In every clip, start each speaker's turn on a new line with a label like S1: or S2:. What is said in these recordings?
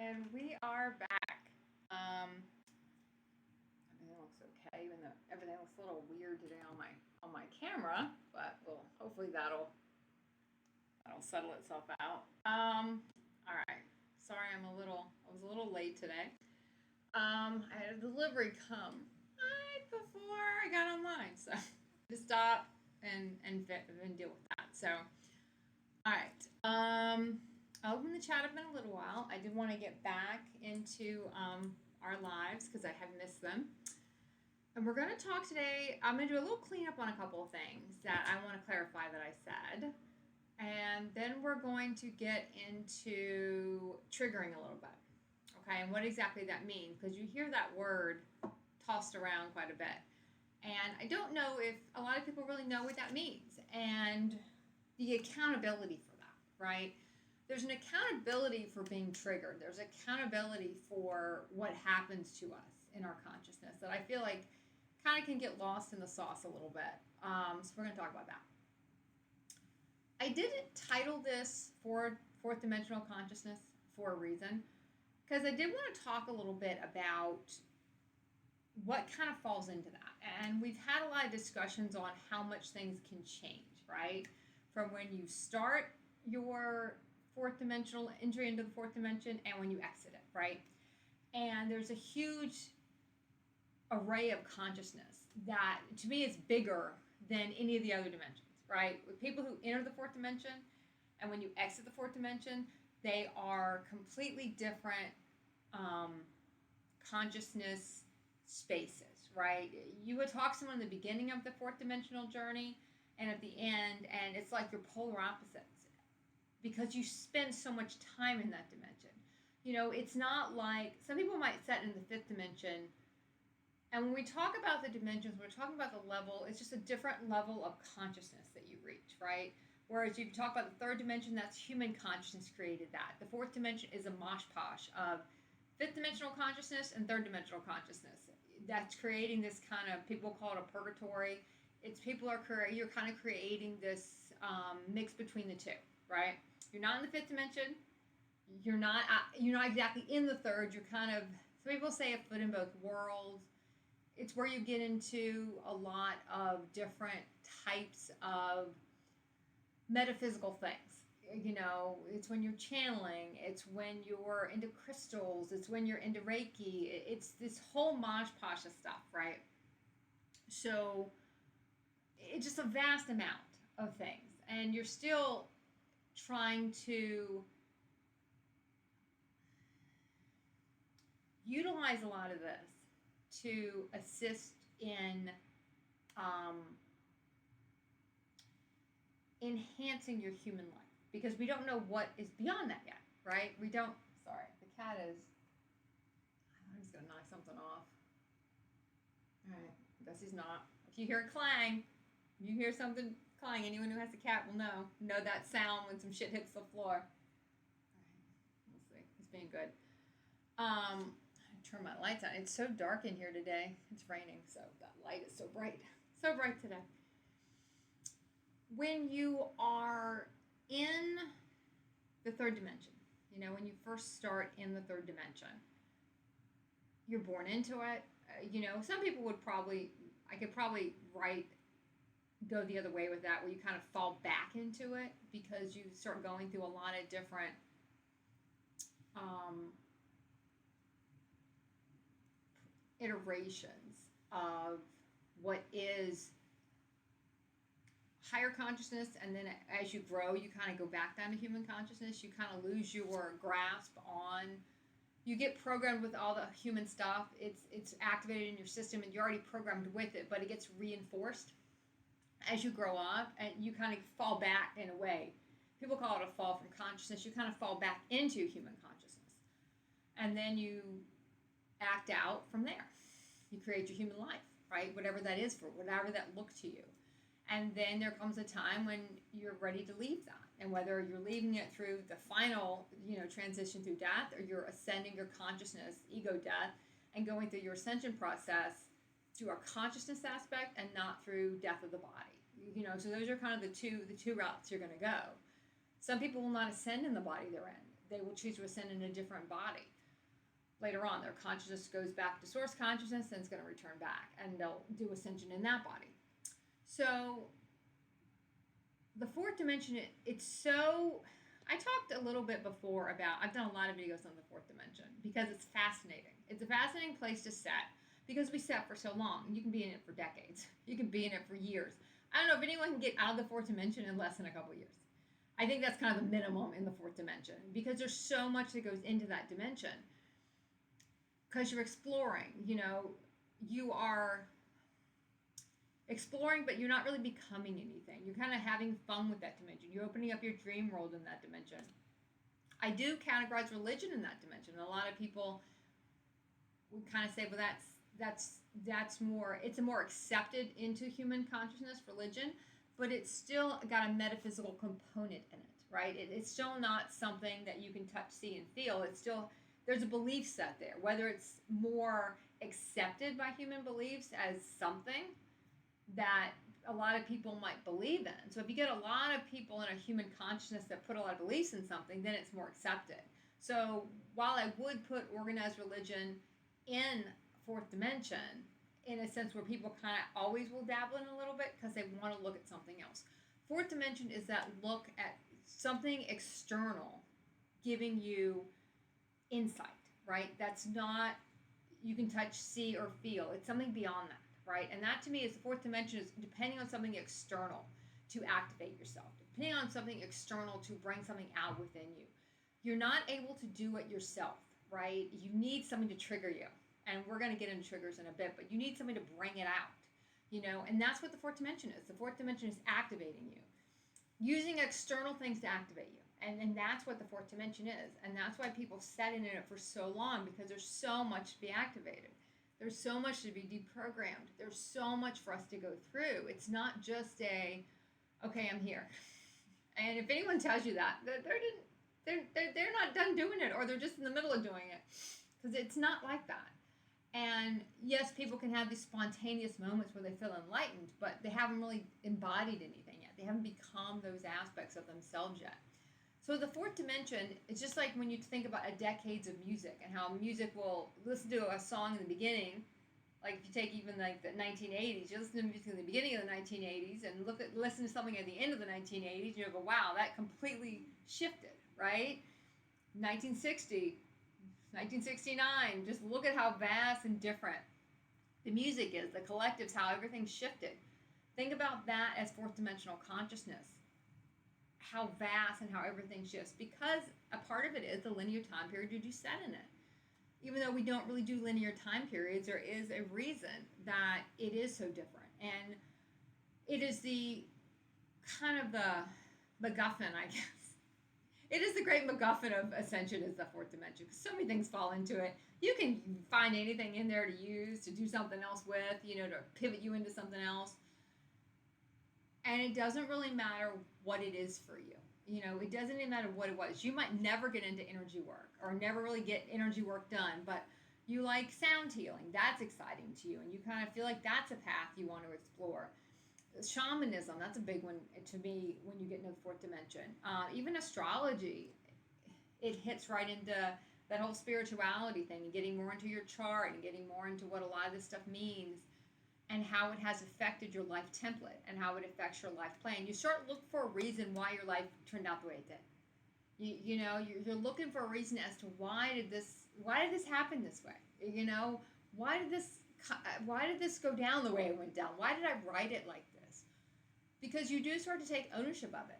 S1: And we are back. Everything looks okay, even though everything looks a little weird today on my camera. But well, hopefully that'll settle itself out. All right. Sorry, I was a little late today. I had a delivery come right before I got online, so to stop and deal with that. So, all right. I'll open the chat up in a little while. I did want to get back into our lives because I have missed them. And we're going to talk today. I'm going to do a little cleanup on a couple of things that I want to clarify that I said. And then we're going to get into triggering a little bit. Okay, and what exactly that means, because you hear that word tossed around quite a bit. And I don't know if a lot of people really know what that means and the accountability for that, right? There's an accountability for being triggered. There's accountability for what happens to us in our consciousness that I feel like kind of can get lost in the sauce a little bit. So we're going to talk about that. I didn't title this fourth dimensional consciousness for a reason, because I did want to talk a little bit about what kind of falls into that. And we've had a lot of discussions on how much things can change, right? From when you start your fourth dimensional entry into the fourth dimension and when you exit it, right? And there's a huge array of consciousness that to me is bigger than any of the other dimensions, right? With people who enter the fourth dimension and when you exit the fourth dimension, they are completely different consciousness spaces, right? You would talk to someone in the beginning of the fourth dimensional journey and at the end, and it's like you're polar opposites because you spend so much time in that dimension. You know, it's not like some people might set in the fifth dimension. And when we talk about the dimensions, we're talking about the level, it's just a different level of consciousness that you reach, right? Whereas you talk about the third dimension, that's human consciousness created that. The fourth dimension is a mosh posh of fifth dimensional consciousness and third dimensional consciousness. That's creating this kind of, people call it a purgatory. You're kind of creating this mix between the two, right? You're not in the fifth dimension. You're not exactly in the third. You're kind of, some people say a foot in both worlds. It's where you get into a lot of different types of metaphysical things. You know, it's when you're channeling, it's when you're into crystals, it's when you're into Reiki, it's this whole mosh posh of stuff, right? So it's just a vast amount of things, and you're still trying to utilize a lot of this to assist in enhancing your human life. Because we don't know what is beyond that yet, right? We don't. Sorry, the cat is. I think he's gonna knock something off. All right, I guess he's not. If you hear a clang, you hear something clang. Anyone who has a cat will know that sound when some shit hits the floor. All right, we'll see. He's being good. I turn my lights on. It's so dark in here today. It's raining, so that light is so bright today. When you are in the third dimension, you know, when you first start in the third dimension, you're born into it. You know, some people would I could probably go the other way with that, where you kind of fall back into it because you start going through a lot of different iterations of what is higher consciousness, and then as you grow, you kind of go back down to human consciousness. You kind of lose your grasp on. You get programmed with all the human stuff. It's activated in your system, and you're already programmed with it, but it gets reinforced as you grow up, and you kind of fall back in a way. People call it a fall from consciousness. You kind of fall back into human consciousness, and then you act out from there. You create your human life, right? Whatever that is, for whatever that looks to you. And then there comes a time when you're ready to leave that. And whether you're leaving it through the final, transition through death, or you're ascending your consciousness, ego death, and going through your ascension process through a consciousness aspect and not through death of the body. So those are kind of the two routes you're going to go. Some people will not ascend in the body they're in. they will choose to ascend in a different body. Later on, their consciousness goes back to source consciousness and it's going to return back, and they'll do ascension in that body. So the fourth dimension, it's so, I talked a little bit before about, I've done a lot of videos on the fourth dimension because it's fascinating. It's a fascinating place to set because we set for so long. You can be in it for decades. You can be in it for years. I don't know if anyone can get out of the fourth dimension in less than a couple of years. I think that's kind of the minimum in the fourth dimension because there's so much that goes into that dimension. Because you're exploring, you are exploring, but you're not really becoming anything. You're kind of having fun with that dimension. You're opening up your dream world in that dimension. I do categorize religion in that dimension. A lot of people would kind of say, well, that's more, it's a more accepted into human consciousness, religion, but it's still got a metaphysical component in it, right? It's still not something that you can touch, see, and feel. It's still, there's a belief set there, whether it's more accepted by human beliefs as something that a lot of people might believe in. So if you get a lot of people in a human consciousness that put a lot of beliefs in something, then it's more accepted. So while I would put organized religion in fourth dimension, in a sense where people kind of always will dabble in a little bit because they want to look at something else. Fourth dimension is that look at something external giving you insight, right? That's not, you can touch, see, or feel. It's something beyond that, right? And that to me is the fourth dimension, is depending on something external to activate yourself, depending on something external to bring something out within you. You're not able to do it yourself, right? You need something to trigger you. And we're going to get into triggers in a bit, but you need something to bring it out, and that's what the fourth dimension is. The fourth dimension is activating you, using external things to activate you. And that's what the fourth dimension is. And that's why people set in it for so long, because there's so much to be activated. There's so much to be deprogrammed. There's so much for us to go through. It's not just okay, I'm here. And if anyone tells you that, they're not done doing it, or they're just in the middle of doing it, because it's not like that. And yes, people can have these spontaneous moments where they feel enlightened, but they haven't really embodied anything yet. They haven't become those aspects of themselves yet. So the fourth dimension, it's just like when you think about decades of music and how music will listen to a song in the beginning. Like if you take even like the 1980s, you listen to music in the beginning of the 1980s and listen to something at the end of the 1980s, you go, wow, that completely shifted, right? 1960, 1969, just look at how vast and different the music is, the collectives, how everything's shifted. Think about that as fourth dimensional consciousness, how vast and how everything shifts, because a part of it is the linear time period you set in it. Even though we don't really do linear time periods, there is a reason that it is so different. And it is the kind of the MacGuffin, I guess. It is the great MacGuffin of ascension, is the fourth dimension, because so many things fall into it. You can find anything in there to use, to do something else with, to pivot you into something else. And it doesn't really matter what it is for you. It doesn't even matter what it was. You might never get into energy work or never really get energy work done, but you like sound healing. That's exciting to you, and you kind of feel like that's a path you want to explore. Shamanism, that's a big one to me when you get into the fourth dimension. Even astrology, it hits right into that whole spirituality thing and getting more into your chart and getting more into what a lot of this stuff means and how it has affected your life template and how it affects your life plan. You start looking for a reason why your life turned out the way it did. You're looking for a reason as to why did this happen this way? Why did this go down the way it went down? Why did I write it like this? Because you do start to take ownership of it.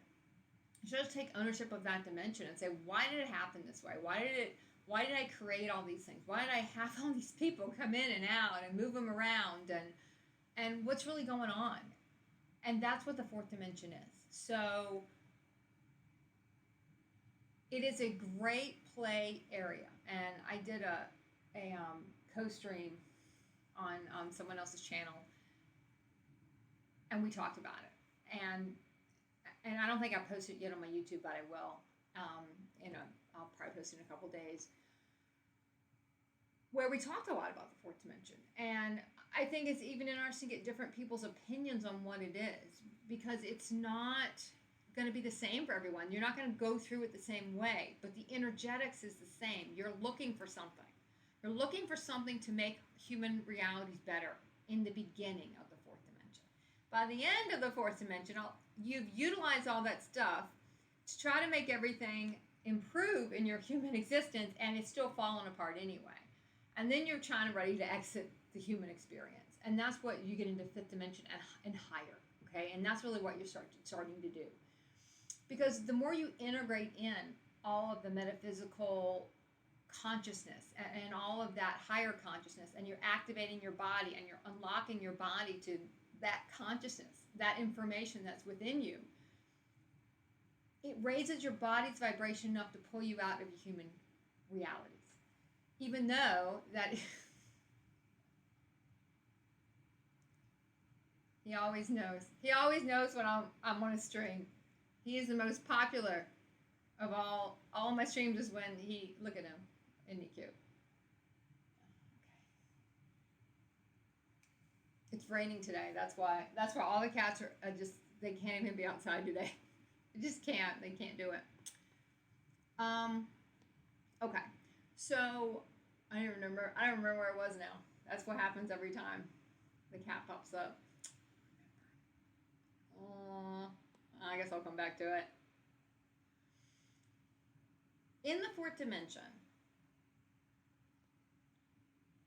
S1: You start to take ownership of that dimension and say, why did it happen this way? Why did I create all these things? Why did I have all these people come in and out and move them around, and what's really going on? And that's what the fourth dimension is. So it is a great play area. And I did a co-stream on someone else's channel, and we talked about it. And I don't think I posted it yet on my YouTube, but I will. I'll probably post it in a couple days, where we talked a lot about the fourth dimension. And I think it's even interesting to get different people's opinions on what it is, because it's not going to be the same for everyone. You're not going to go through it the same way, but the energetics is the same. You're looking for something. You're looking for something to make human realities better in the beginning of the fourth dimension. By the end of the fourth dimension, you've utilized all that stuff to try to make everything improve in your human existence, and it's still falling apart anyway. And then you're trying to ready to exit the human experience. And that's what you get into fifth dimension and higher. Okay, and that's really what you're starting to do. Because the more you integrate in all of the metaphysical consciousness and all of that higher consciousness, and you're activating your body and you're unlocking your body to that consciousness, that information that's within you, it raises your body's vibration enough to pull you out of your human realities. Even though that he always knows. He always knows when I'm on a stream. He is the most popular of all my streams is when he, look at him, isn't he cute? Okay. It's raining today. That's why all the cats are just, they can't even be outside today. They just can't. They can't do it. Okay. So I don't remember where I was now. That's what happens every time the cat pops up. I guess I'll come back to it. In the fourth dimension,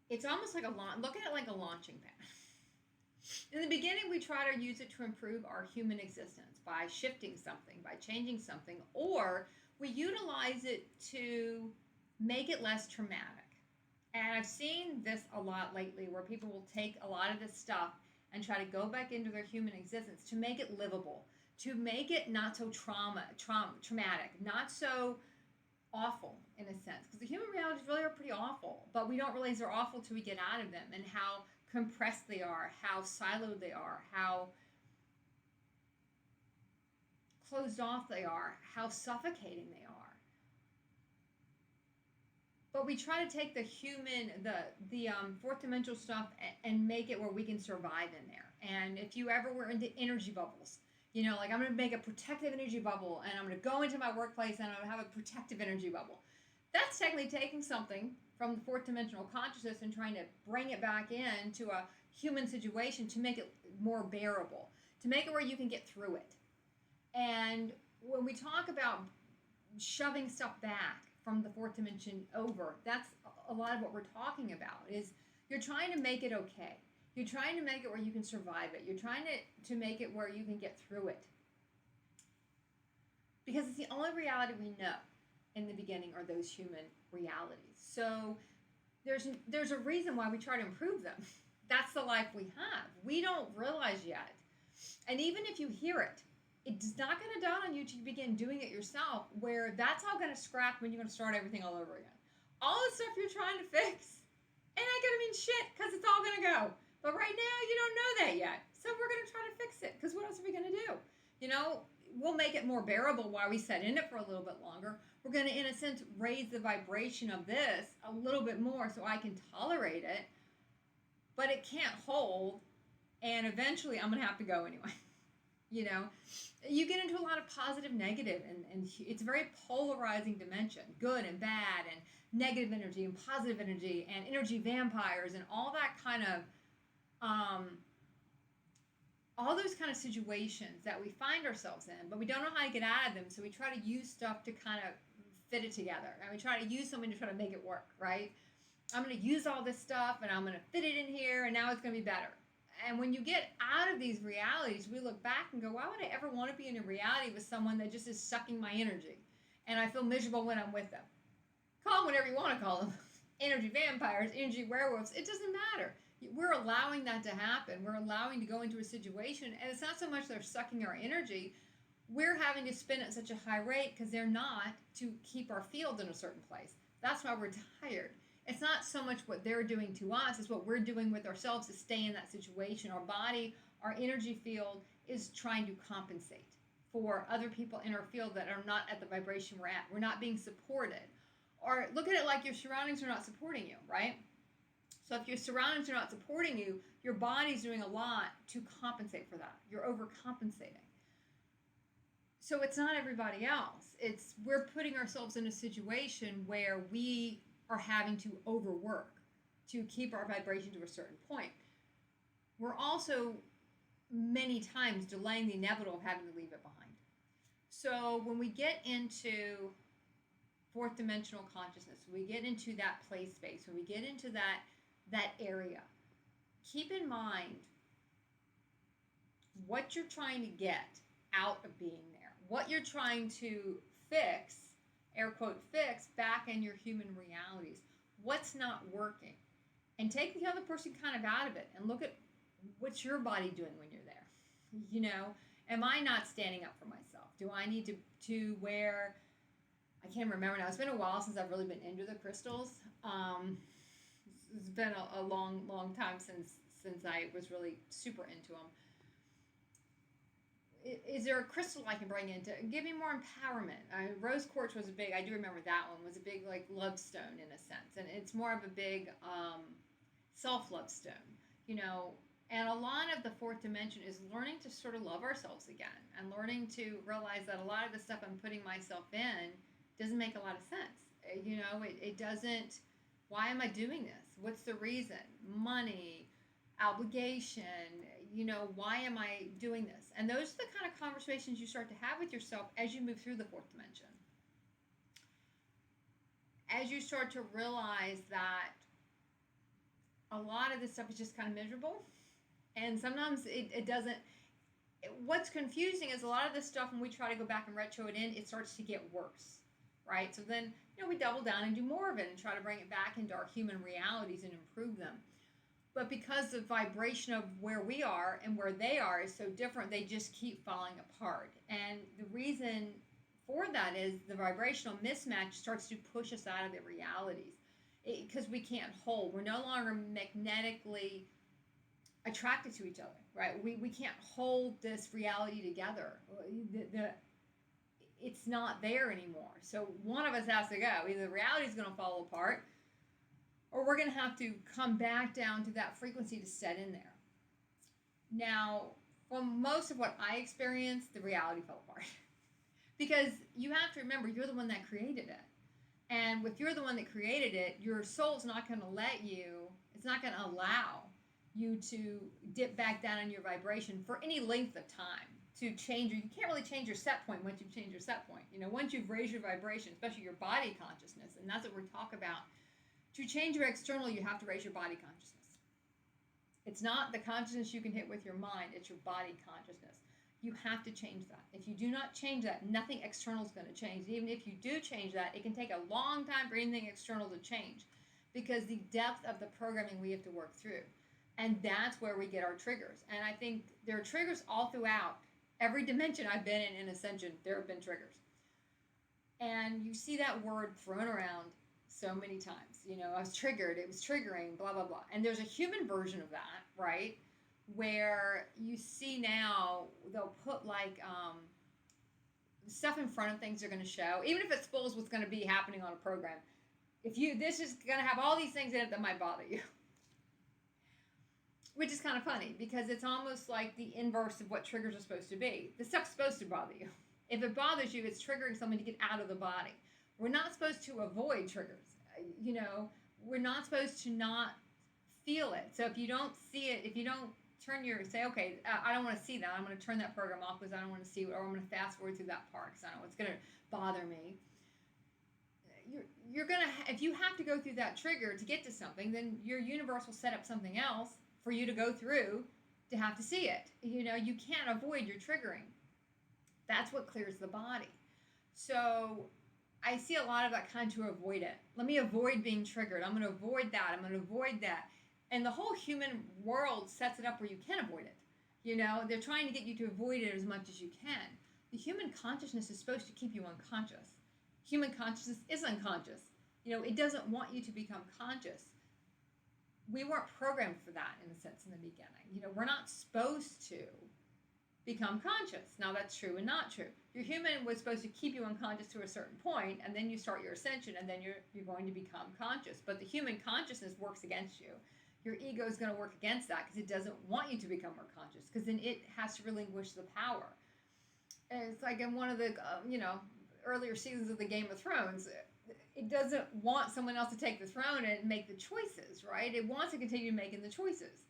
S1: it's almost like look at it like a launching pad. In the beginning, we try to use it to improve our human existence by shifting something, by changing something, or we utilize it to make it less traumatic. And I've seen this a lot lately where people will take a lot of this stuff and try to go back into their human existence to make it livable, to make it not so traumatic, not so awful in a sense. Because the human realities really are pretty awful, but we don't realize they're awful till we get out of them, and how compressed they are, how siloed they are, how closed off they are, how suffocating they are. But we try to take the human, the fourth dimensional stuff and make it where we can survive in there. And if you ever were into energy bubbles, you know, like I'm going to make a protective energy bubble, and I'm going to go into my workplace and I'm going to have a protective energy bubble. That's technically taking something from the fourth dimensional consciousness and trying to bring it back into a human situation to make it more bearable, to make it where you can get through it. And when we talk about shoving stuff back from the fourth dimension over, that's a lot of what we're talking about, is you're trying to make it okay. You're trying to make it where you can survive it. You're trying to make it where you can get through it. Because it's the only reality we know in the beginning are those human realities. So there's a reason why we try to improve them. That's the life we have. We don't realize yet. And even if you hear it, it's not going to dawn on you to begin doing it yourself, where that's all going to scrap when you're going to start everything all over again. All the stuff you're trying to fix ain't going to mean shit, because it's all going to go. But right now, you don't know that yet. So we're going to try to fix it, because what else are we going to do? You know, we'll make it more bearable while we sit in it for a little bit longer. We're going to, in a sense, raise the vibration of this a little bit more so I can tolerate it. But it can't hold, and eventually I'm going to have to go anyway. You know, you get into a lot of positive, negative, and it's a very polarizing dimension, good and bad, and negative energy and positive energy, and energy vampires, and all that kind of, all those kind of situations that we find ourselves in, but we don't know how to get out of them, so we try to use stuff to kind of fit it together, and we try to use something to try to make it work, right? I'm going to use all this stuff, and I'm going to fit it in here, and now it's going to be better. And when you get out of these realities, we look back and go, why would I ever want to be in a reality with someone that just is sucking my energy? And I feel miserable when I'm with them. Call them whatever you want to call them. Energy vampires, energy werewolves. It doesn't matter. We're allowing that to happen. We're allowing to go into a situation. And it's not so much they're sucking our energy. We're having to spin at such a high rate because they're not, to keep our field in a certain place. That's why we're tired. It's not so much what they're doing to us, it's what we're doing with ourselves to stay in that situation. Our body, our energy field is trying to compensate for other people in our field that are not at the vibration we're at. We're not being supported. Or look at it like your surroundings are not supporting you, right? So if your surroundings are not supporting you, your body's doing a lot to compensate for that. You're overcompensating.
S2: So it's not everybody else. It's we're putting ourselves in a situation where we are having to overwork to keep our vibration to a certain point. We're also many times delaying the inevitable of having to leave it behind. So when we get into fourth dimensional consciousness, when we get into that play space, when we get into that area, keep in mind what you're trying to get out of being there, what you're trying to fix, air quote fix, back in your human realities, what's not working, and take the other person kind of out of it and look at what's your body doing when you're there. You know, am I not standing up for myself? Do I need to wear, I can't remember now, it's been a while since I've really been into the crystals. It's been a long time since I was really super into them. Is there a crystal I can bring in to give me more empowerment? Rose quartz was a big, I do remember that one, was a big like love stone in a sense. And it's more of a big self-love stone, you know. And a lot of the fourth dimension is learning to sort of love ourselves again and learning to realize that a lot of the stuff I'm putting myself in doesn't make a lot of sense. You know, it doesn't, why am I doing this? What's the reason? Money, obligation, you know, why am I doing this? And those are the kind of conversations you start to have with yourself as you move through the fourth dimension. As you start to realize that a lot of this stuff is just kind of miserable, and sometimes it doesn't. What's confusing is a lot of this stuff, when we try to go back and retro it in, it starts to get worse, right? So then, you know, we double down and do more of it and try to bring it back into our human realities and improve them. But because the vibration of where we are and where they are is so different, they just keep falling apart. And the reason for that is the vibrational mismatch starts to push us out of the realities because we can't hold. We're no longer magnetically attracted to each other, right? We can't hold this reality together. It's not there anymore. So one of us has to go. Either the reality is going to fall apart, or we're going to have to come back down to that frequency to set in there. Now, for most of what I experienced, the reality fell apart. Because you have to remember, you're the one that created it. And if you're the one that created it, your soul's not going to let you, it's not going to allow you to dip back down in your vibration for any length of time to change. You can't really change your set point once you've changed your set point. You know, once you've raised your vibration, especially your body consciousness, and that's what we talk about. To change your external, you have to raise your body consciousness. It's not the consciousness you can hit with your mind, it's your body consciousness. You have to change that. If you do not change that, nothing external is going to change. Even if you do change that, it can take a long time for anything external to change because the depth of the programming we have to work through. And that's where we get our triggers. And I think there are triggers all throughout. Every dimension I've been in Ascension, there have been triggers. And you see that word thrown around so many times. You know, I was triggered, it was triggering, blah, blah, blah. And there's a human version of that, right? Where you see now, they'll put like stuff in front of things they're going to show, even if it spoils what's going to be happening on a program. This is going to have all these things in it that might bother you. Which is kind of funny because it's almost like the inverse of what triggers are supposed to be. The stuff's supposed to bother you. If it bothers you, it's triggering something to get out of the body. We're not supposed to avoid triggers. You know, we're not supposed to not feel it. So if you don't see it, if you don't say, okay, I don't want to see that. I'm going to turn that program off because I don't want to see it, or I'm going to fast forward through that part because I know it's going to bother me. You're going to, if you have to go through that trigger to get to something, then your universe will set up something else for you to go through to have to see it. You know, you can't avoid your triggering. That's what clears the body. So I see a lot of that kind to avoid it. Let me avoid being triggered. I'm going to avoid that. I'm going to avoid that. And the whole human world sets it up where you can avoid it. You know, they're trying to get you to avoid it as much as you can. The human consciousness is supposed to keep you unconscious. Human consciousness is unconscious. You know, it doesn't want you to become conscious. We weren't programmed for that, in a sense, in the beginning. You know, we're not supposed to become conscious. Now, that's true and not true. Your human was supposed to keep you unconscious to a certain point, and then you start your ascension, and then you're going to become conscious. But the human consciousness works against you. Your ego is going to work against that because it doesn't want you to become more conscious, because then it has to relinquish the power. And it's like in one of the, earlier seasons of the Game of Thrones. It doesn't want someone else to take the throne and make the choices, right? It wants to continue making the choices.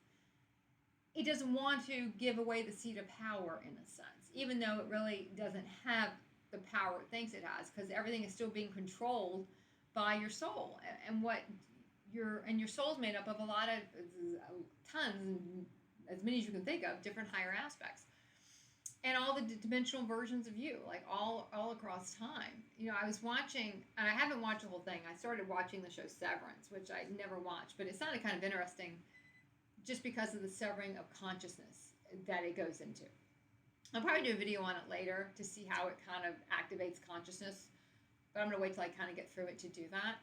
S2: It doesn't want to give away the seat of power in a sense, even though it really doesn't have the power it thinks it has, because everything is still being controlled by your soul. And your soul's made up of a lot of tons, as many as you can think of, different higher aspects, and all the dimensional versions of you, like all across time. I was watching, and I haven't watched the whole thing. I started watching the show Severance, which I never watched, but it sounded kind of interesting, just because of the severing of consciousness that it goes into. I'll probably do a video on it later to see how it kind of activates consciousness, but I'm going to wait till I kind of get through it to do that.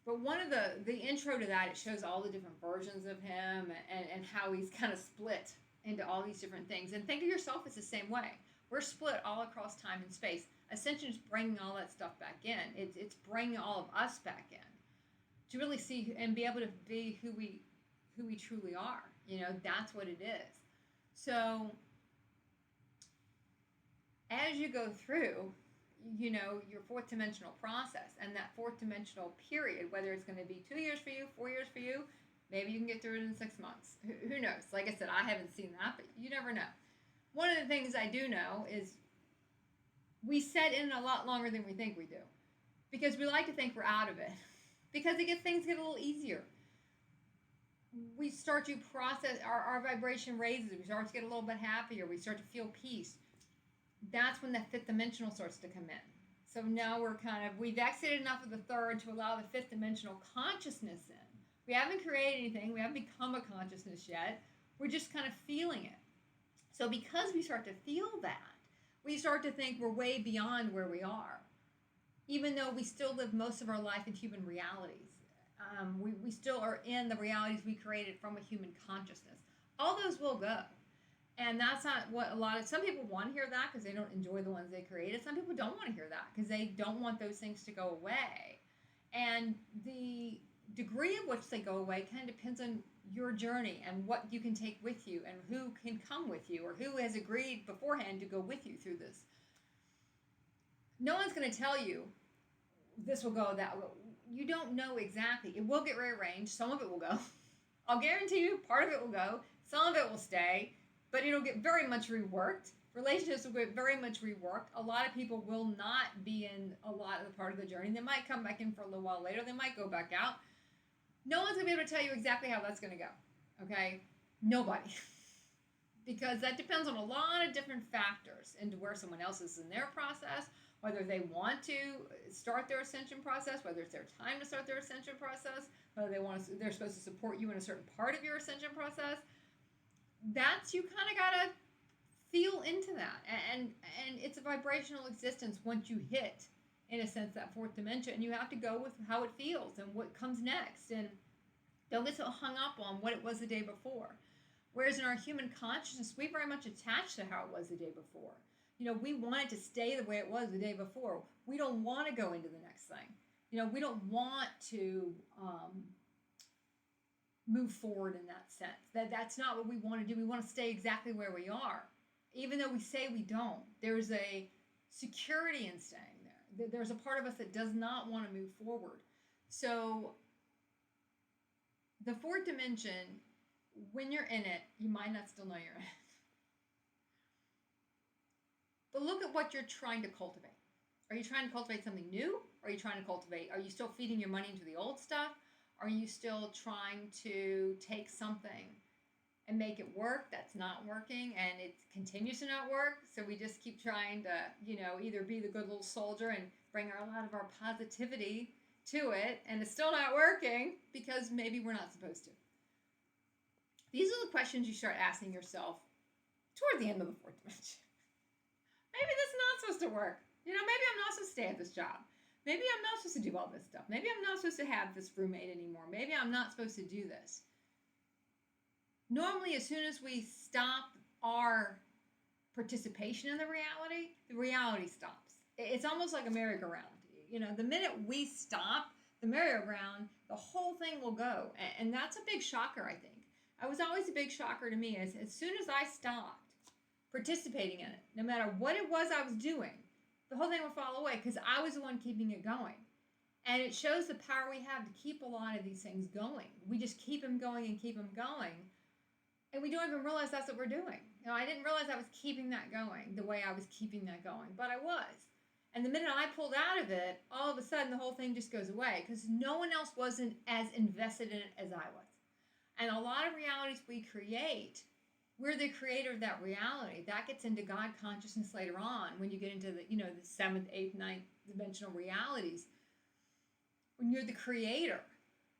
S2: But one of the intro to that, it shows all the different versions of him and how he's kind of split into all these different things. And think of yourself as the same way. We're split all across time and space. Ascension is bringing all that stuff back in. It's bringing all of us back in to really see and be able to be who we truly are. That's what it is. So as you go through, your fourth dimensional process and that fourth dimensional period, whether it's going to be 2 years for you, 4 years for you, maybe you can get through it in 6 months. Who knows? Like I said, I haven't seen that, but you never know. One of the things I do know is we set in a lot longer than we think we do, because we like to think we're out of it, because things get a little easier. We start to process, our vibration raises, we start to get a little bit happier, we start to feel peace. That's when that fifth dimensional starts to come in. So now we've exited enough of the third to allow the fifth dimensional consciousness in. We haven't created anything, we haven't become a consciousness yet, we're just kind of feeling it. So because we start to feel that, we start to think we're way beyond where we are, even though we still live most of our life in human realities. We still are in the realities we created from a human consciousness. All those will go. And that's not what some people want to hear that because they don't enjoy the ones they created. Some people don't want to hear that because they don't want those things to go away. And the degree of which they go away kind of depends on your journey and what you can take with you and who can come with you or who has agreed beforehand to go with you through this. No one's going to tell you this will go that way. You don't know exactly. It will get rearranged. Some of it will go. I'll guarantee you part of it will go. Some of it will stay. But it'll get very much reworked. Relationships will get very much reworked. A lot of people will not be in a lot of the part of the journey. They might come back in for a little while later. They might go back out. No one's going to be able to tell you exactly how that's going to go. Okay? Nobody. Because that depends on a lot of different factors into where someone else is in their process, whether they want to start their ascension process, whether it's their time to start their ascension process, whether they're supposed to support you in a certain part of your ascension process. That's, you kind of got to feel into that. And it's a vibrational existence once you hit, in a sense, that fourth dimension. And you have to go with how it feels and what comes next. And don't get so hung up on what it was the day before. Whereas in our human consciousness, we very much attached to how it was the day before. We want it to stay the way it was the day before. We don't want to go into the next thing. We don't want to move forward in that sense. That's not what we want to do. We want to stay exactly where we are. Even though we say we don't, there's a security in staying there. There's a part of us that does not want to move forward. So the fourth dimension, when you're in it, you might not still know you're in it. But look at what you're trying to cultivate. Are you trying to cultivate something new? Are you you still feeding your money into the old stuff? Are you still trying to take something and make it work that's not working and it continues to not work? So we just keep trying to, either be the good little soldier and bring a lot of our positivity to it, and it's still not working because maybe we're not supposed to. These are the questions you start asking yourself toward the end of the fourth dimension. Maybe this is not supposed to work. Maybe I'm not supposed to stay at this job. Maybe I'm not supposed to do all this stuff. Maybe I'm not supposed to have this roommate anymore. Maybe I'm not supposed to do this. Normally, as soon as we stop our participation in the reality stops. It's almost like a merry-go-round. The minute we stop the merry-go-round, the whole thing will go. And that's a big shocker, I think. It was always a big shocker to me. As soon as I stopped participating in it, no matter what it was I was doing, the whole thing would fall away because I was the one keeping it going. And it shows the power we have to keep a lot of these things going. We just keep them going and keep them going. And we don't even realize that's what we're doing. You know, I didn't realize I was keeping that going the way I was keeping that going, but I was. And the minute I pulled out of it, all of a sudden the whole thing just goes away because no one else wasn't as invested in it as I was. And a lot of realities we create, we're the creator of that reality. That gets into God consciousness later on when you get into the, the seventh, eighth, ninth dimensional realities. When you're the creator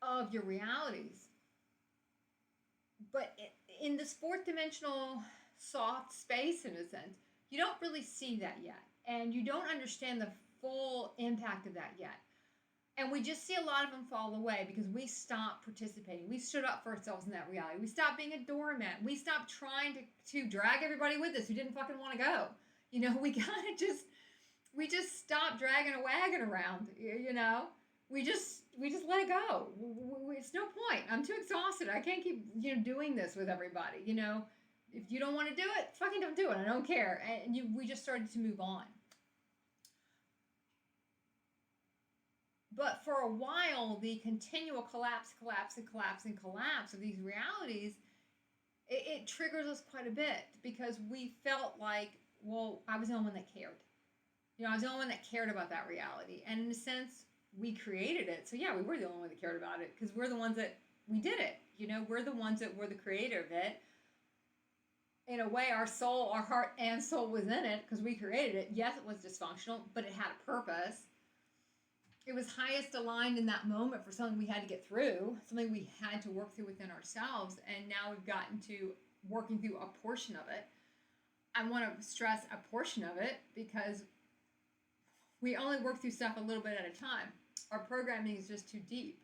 S2: of your realities. But in this fourth dimensional soft space, in a sense, you don't really see that yet. And you don't understand the full impact of that yet. And we just see a lot of them fall away because we stopped participating. We stood up for ourselves in that reality. We stopped being a doormat. We stopped trying to drag everybody with us who didn't fucking want to go. We kind of we just stopped dragging a wagon around, We just let it go. It's no point. I'm too exhausted. I can't keep doing this with everybody. If you don't want to do it, fucking don't do it. I don't care. And we just started to move on. But for a while, the continual collapse of these realities, it triggers us quite a bit because we felt like, well, I was the only one that cared. I was the only one that cared about that reality. And in a sense, we created it. So yeah, we were the only one that cared about it because we're the ones that we did it. We're the ones that were the creator of it. In a way, our soul, our heart and soul was in it because we created it. Yes, it was dysfunctional, but it had a purpose. It was highest aligned in that moment for something we had to get through, something we had to work through within ourselves. And now we've gotten to working through a portion of it. I want to stress a portion of it because we only work through stuff a little bit at a time. Our programming is just too deep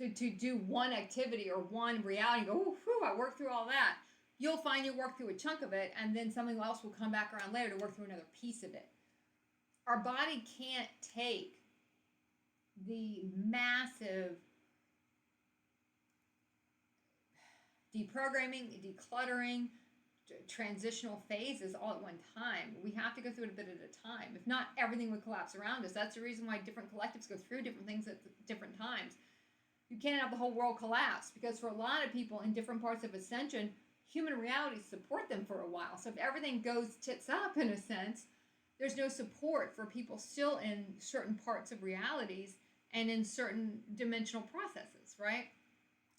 S2: to do one activity or one reality and go, oh, whew, I worked through all that. You'll find you work through a chunk of it and then something else will come back around later to work through another piece of it. Our body can't take the massive deprogramming, decluttering, transitional phases all at one time. We have to go through it a bit at a time. If not, everything would collapse around us. That's the reason why different collectives go through different things at different times. You can't have the whole world collapse because for a lot of people in different parts of ascension, human realities support them for a while. So if everything goes tits up in a sense, there's no support for people still in certain parts of realities and in certain dimensional processes, right?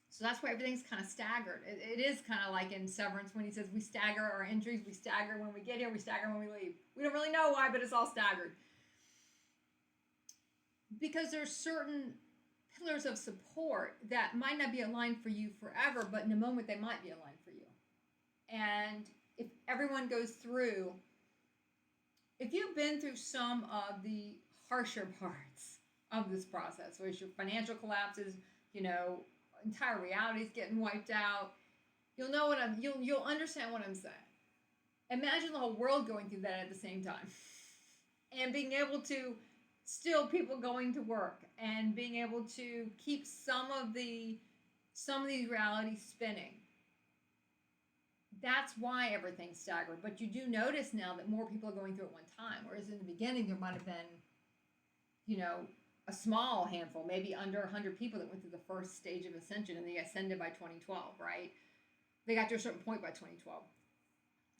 S2: So that's why everything's kind of staggered. It is kind of like in Severance when he says we stagger our entries, we stagger when we get here, we stagger when we leave. We don't really know why, but it's all staggered. Because there's certain pillars of support that might not be aligned for you forever, but in a moment they might be aligned for you. And if everyone goes through, if you've been through some of the harsher parts of this process, where your financial collapses, entire reality's getting wiped out, you'll know what you'll understand what I'm saying. Imagine the whole world going through that at the same time. And being able to still people going to work and being able to keep some of these realities spinning. That's why everything's staggered. But you do notice now that more people are going through it one time, whereas in the beginning there might have been, a small handful, maybe under 100 people that went through the first stage of ascension, and they ascended by 2012, right? They got to a certain point by 2012.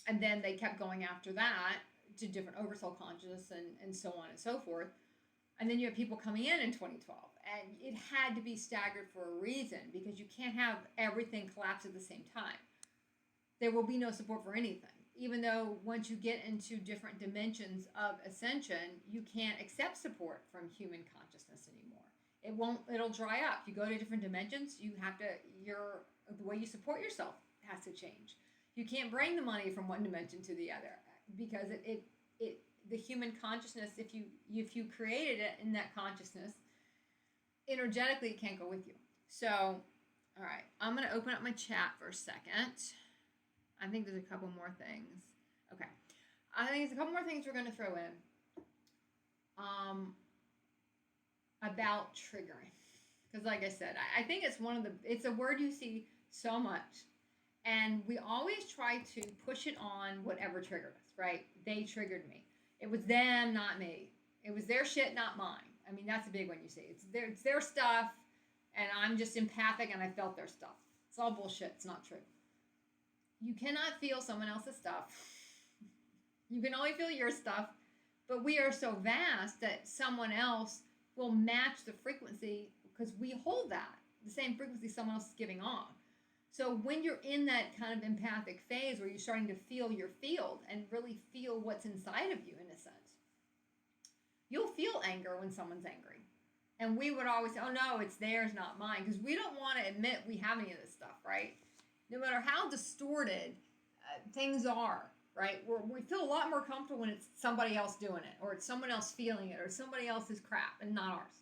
S2: And then they kept going after that to different oversoul consciousness and so on and so forth. And then you have people coming in 2012. And it had to be staggered for a reason, because you can't have everything collapse at the same time. There will be no support for anything. Even though once you get into different dimensions of ascension, you can't accept support from human consciousness anymore. It'll dry up. You go to different dimensions, the way you support yourself has to change. You can't bring the money from one dimension to the other, because the human consciousness, if you created it in that consciousness, energetically it can't go with you. So, all right, I'm going to open up my chat for a second. I think there's a couple more things. Okay. I think there's a couple more things we're going to throw in about triggering. Because like I said, I think it's a word you see so much And we always try to push it on whatever triggered us, right? They triggered me. It was them, not me. It was their shit, not mine. I mean, that's a big one you see. It's their stuff, and I'm just empathic and I felt their stuff. It's all bullshit. It's not true. You cannot feel someone else's stuff. You can only feel your stuff, but we are so vast that someone else will match the frequency because we hold that, the same frequency someone else is giving off. So when you're in that kind of empathic phase where you're starting to feel your field and really feel what's inside of you in a sense, you'll feel anger when someone's angry. And we would always say, oh no, it's theirs, not mine, because we don't want to admit we have any of this stuff, right? No matter how distorted things are, right? We feel a lot more comfortable when it's somebody else doing it, or it's someone else feeling it, or somebody else's crap and not ours.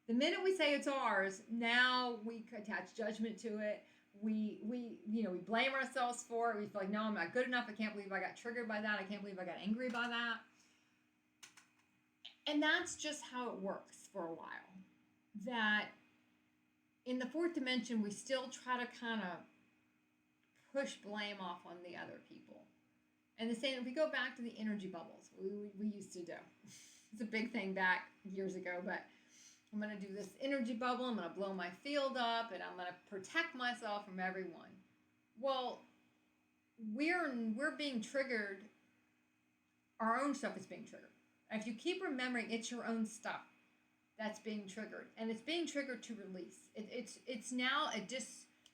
S2: The minute we say it's ours, now we attach judgment to it. We blame ourselves for it. We feel like, no, I'm not good enough. I can't believe I got triggered by that. I can't believe I got angry by that. And that's just how it works for a while. That in the fourth dimension, we still try to kind of push blame off on the other people. And the same, if we go back to the energy bubbles, we used to do. It's a big thing back years ago, but I'm going to do this energy bubble. I'm going to blow my field up, and I'm going to protect myself from everyone. Well, we're being triggered. Our own stuff is being triggered. If you keep remembering, it's your own stuff that's being triggered, and it's being triggered to release. It's now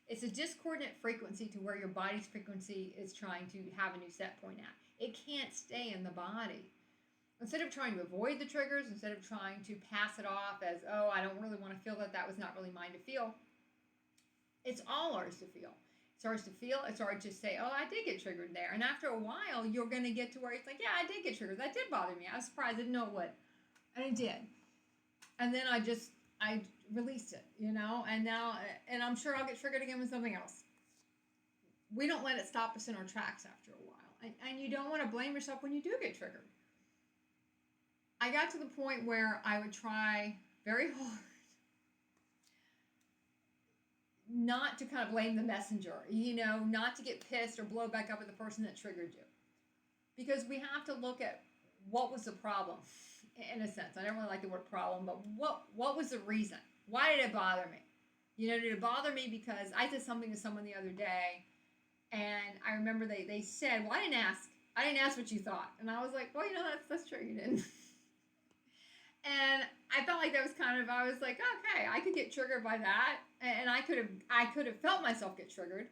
S2: it's a discordant frequency to where your body's frequency is trying to have a new set point at. It can't stay in the body. Instead of trying to avoid the triggers, instead of trying to pass it off as, oh, I don't really want to feel that was not really mine to feel, it's all ours to feel. It's ours to feel. It's ours to say, oh, I did get triggered there. And after a while, you're going to get to where it's like, yeah, I did get triggered. That did bother me. I was surprised. I didn't know it would. And it did. And then I released it, and now, and I'm sure I'll get triggered again with something else. We don't let it stop us in our tracks after a while. And you don't want to blame yourself when you do get triggered. I got to the point where I would try very hard not to kind of blame the messenger, not to get pissed or blow back up at the person that triggered you. Because we have to look at what was the problem, in a sense. I don't really like the word problem, but what was the reason? Why did it bother me? Did it bother me because I did something to someone the other day, and I remember they said, well, I didn't ask what you thought. And I was like, well, that's true, you didn't. And I felt like that was I was like, okay, I could get triggered by that. And I could have felt myself get triggered,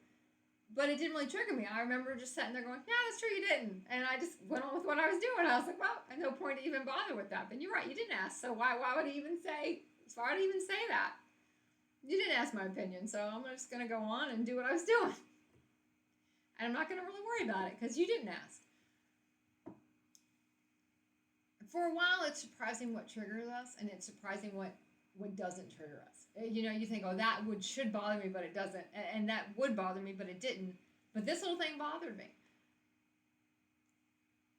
S2: but it didn't really trigger me. I remember just sitting there going, yeah, that's true, you didn't. And I just went on with what I was doing. I was like, well, at no point to even bother with that. But you're right, you didn't ask. So why would I even say that? You didn't ask my opinion. So I'm just going to go on and do what I was doing. And I'm not going to really worry about it because you didn't ask. For a while, it's surprising what triggers us, and it's surprising what doesn't trigger us. You think, oh, that should bother me, but it doesn't. And that would bother me, but it didn't. But this little thing bothered me.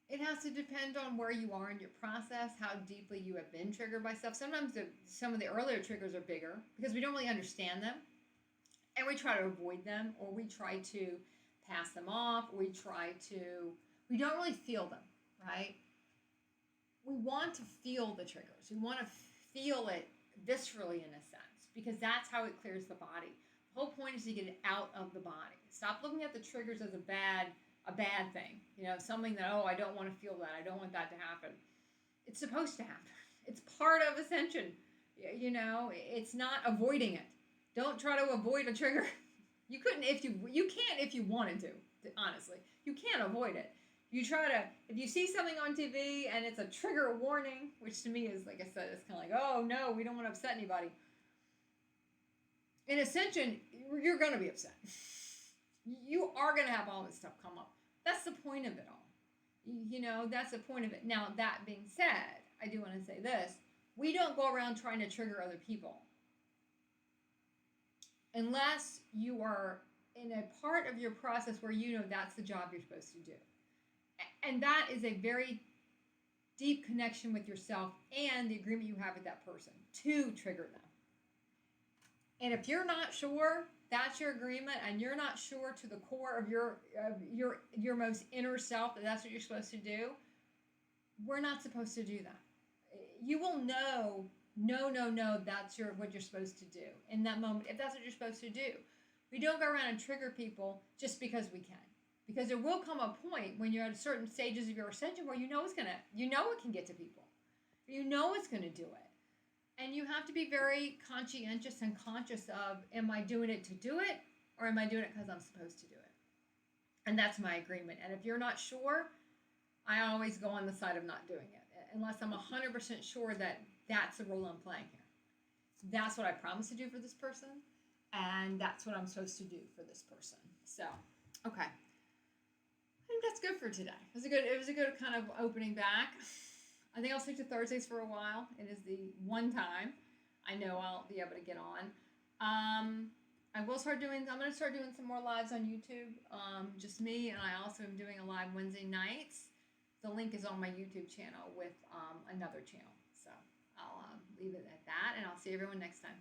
S2: It has to depend on where you are in your process, how deeply you have been triggered by stuff. Sometimes some of the earlier triggers are bigger because we don't really understand them, and we try to avoid them, or we try to pass them off, or we don't really feel them, right? We want to feel the triggers. We want to feel it viscerally in a sense because that's how it clears the body. The whole point is to get it out of the body. Stop looking at the triggers as a bad thing. Something that, oh, I don't want to feel that. I don't want that to happen. It's supposed to happen. It's part of ascension. It's not avoiding it. Don't try to avoid a trigger. You can't if you wanted to, honestly. You can't avoid it. You try to, if you see something on TV and it's a trigger warning, which to me is, like I said, it's kind of like, oh no, we don't want to upset anybody. In Ascension, you're going to be upset. You are going to have all this stuff come up. That's the point of it all. That's the point of it. Now, that being said, I do want to say this. We don't go around trying to trigger other people. Unless you are in a part of your process where that's the job you're supposed to do. And that is a very deep connection with yourself and the agreement you have with that person to trigger them. And if you're not sure, that's your agreement, and you're not sure to the core of your most inner self that that's what you're supposed to do, we're not supposed to do that. You will know, no, that's what you're supposed to do in that moment, if that's what you're supposed to do. We don't go around and trigger people just because we can. Because there will come a point when you're at certain stages of your ascension where you know it can get to people. You know it's gonna do it. And you have to be very conscientious and conscious of, am I doing it to do it, or am I doing it because I'm supposed to do it? And that's my agreement. And if you're not sure, I always go on the side of not doing it, unless I'm 100% sure that that's the role I'm playing here. That's what I promised to do for this person, and that's what I'm supposed to do for this person. So, okay. I think that's good for today. It was a good kind of opening back. I think I'll stick to Thursdays for a while. It is the one time I know I'll be able to get on. I'm going to start doing some more lives on YouTube, just me, and I also am doing a live Wednesday nights. The link is on my YouTube channel with another channel. So I'll leave it at that, and I'll see everyone next time.